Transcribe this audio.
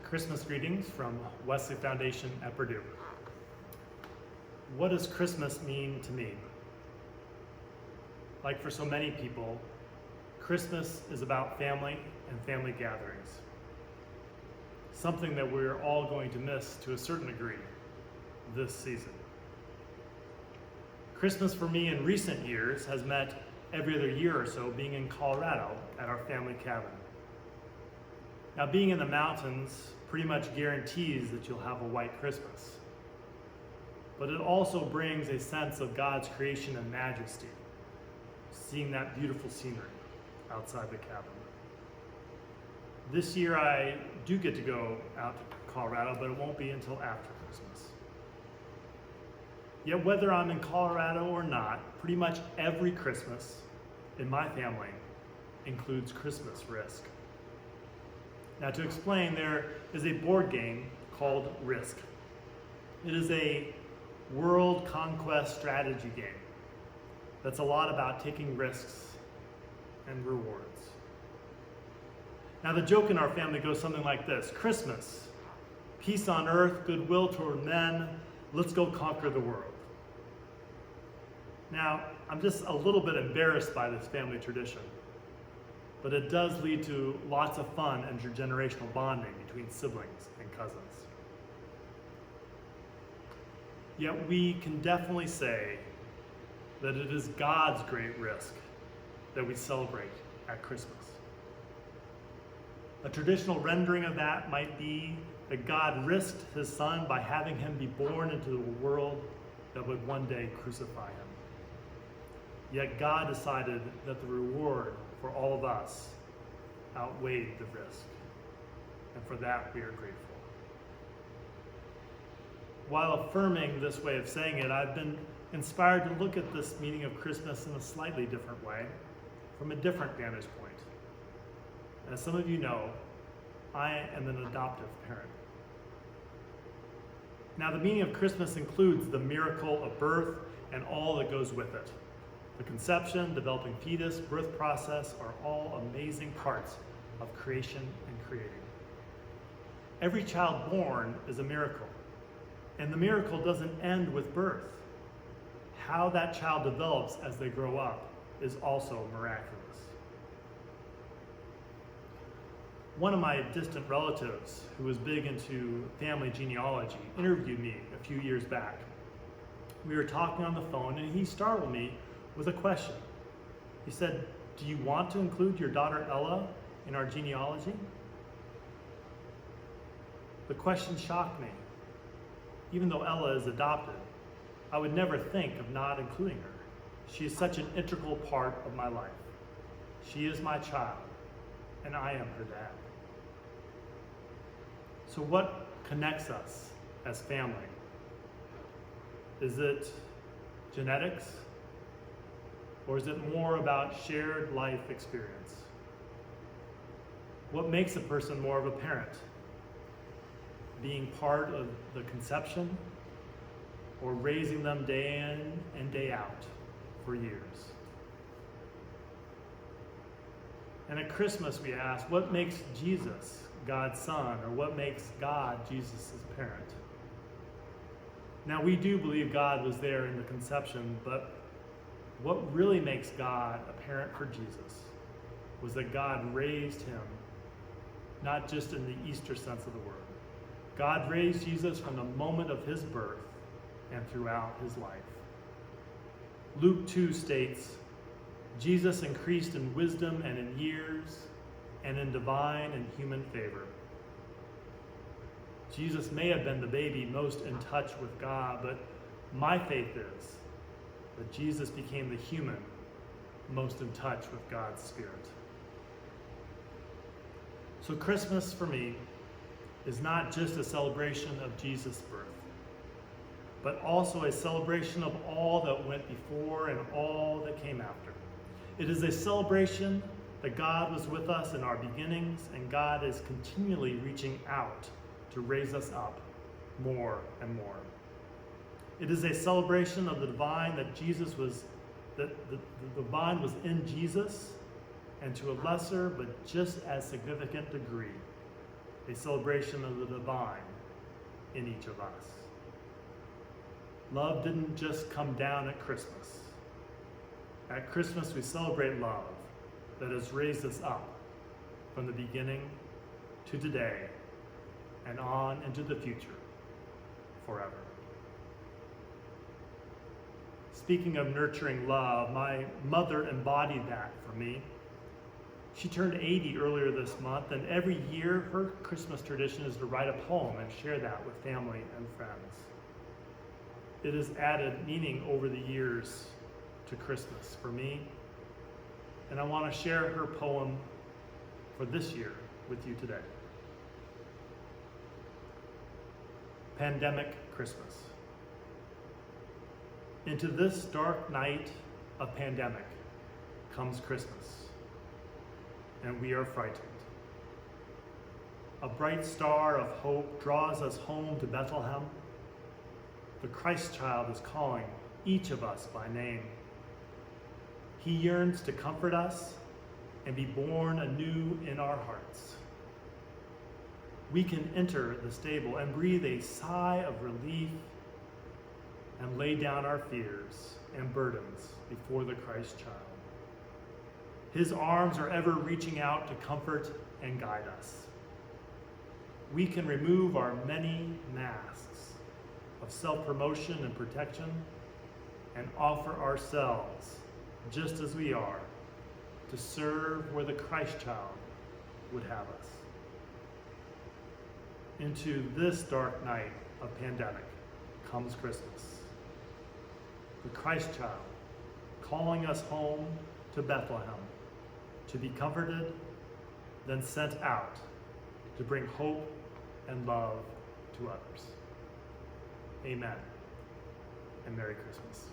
Christmas greetings from Wesley Foundation at Purdue. What does Christmas mean to me? Like for so many people, Christmas is about family and family gatherings. Something that we're all going to miss to a certain degree this season. Christmas for me in recent years has meant every other year or so being in Colorado at our family cabin. Now, being in the mountains pretty much guarantees that you'll have a white Christmas. But it also brings a sense of God's creation and majesty, seeing that beautiful scenery outside the cabin. This year I do get to go out to Colorado, but it won't be until after Christmas. Yet whether I'm in Colorado or not, pretty much every Christmas in my family includes Christmas Risk. Now, to explain, there is a board game called Risk. It is a world conquest strategy game that's a lot about taking risks and rewards. Now, the joke in our family goes something like this: Christmas, peace on earth, goodwill toward men, let's go conquer the world. Now, I'm just a little bit embarrassed by this family tradition, but it does lead to lots of fun and intergenerational bonding between siblings and cousins. Yet we can definitely say that it is God's great risk that we celebrate at Christmas. A traditional rendering of that might be that God risked his son by having him be born into a world that would one day crucify him. Yet God decided that the reward for all of us outweighed the risk. And for that, we are grateful. While affirming this way of saying it, I've been inspired to look at this meaning of Christmas in a slightly different way, from a different vantage point. As some of you know, I am an adoptive parent. Now, the meaning of Christmas includes the miracle of birth and all that goes with it. The conception, developing fetus, birth process are all amazing parts of creation and creating. Every child born is a miracle, and the miracle doesn't end with birth. How that child develops as they grow up is also miraculous. One of my distant relatives, who was big into family genealogy, interviewed me a few years back. We were talking on the phone, and he startled me with a question. He said, "Do you want to include your daughter Ella in our genealogy?" The question shocked me. Even though Ella is adopted, I would never think of not including her. She is such an integral part of my life. She is my child, and I am her dad. So what connects us as family? Is it genetics? Or is it more about shared life experience? What makes a person more of a parent? Being part of the conception, or raising them day in and day out for years? And at Christmas we ask, what makes Jesus God's son, or what makes God Jesus' parent? Now, we do believe God was there in the conception, but what really makes God a parent for Jesus was that God raised him, not just in the Easter sense of the word. God raised Jesus from the moment of his birth and throughout his life. Luke 2 states, Jesus increased in wisdom and in years and in divine and human favor. Jesus may have been the baby most in touch with God, but my faith is that Jesus became the human most in touch with God's Spirit. So Christmas for me is not just a celebration of Jesus' birth, but also a celebration of all that went before and all that came after. It is a celebration that God was with us in our beginnings, and God is continually reaching out to raise us up more and more. It is a celebration of the divine that the divine was in Jesus, and to a lesser but just as significant degree, a celebration of the divine in each of us. Love didn't just come down at Christmas. At Christmas, we celebrate love that has raised us up from the beginning to today and on into the future forever. Speaking of nurturing love, my mother embodied that for me. She turned 80 earlier this month, and every year her Christmas tradition is to write a poem and share that with family and friends. It has added meaning over the years to Christmas for me, and I want to share her poem for this year with you today. Pandemic Christmas. Into this dark night of pandemic comes Christmas, and we are frightened. A bright star of hope draws us home to Bethlehem. The Christ child is calling each of us by name. He yearns to comfort us and be born anew in our hearts. We can enter the stable and breathe a sigh of relief and lay down our fears and burdens before the Christ child. His arms are ever reaching out to comfort and guide us. We can remove our many masks of self-promotion and protection and offer ourselves just as we are to serve where the Christ child would have us. Into this dark night of pandemic comes Christmas. The Christ child calling us home to Bethlehem to be comforted, then sent out to bring hope and love to others. Amen, and Merry Christmas.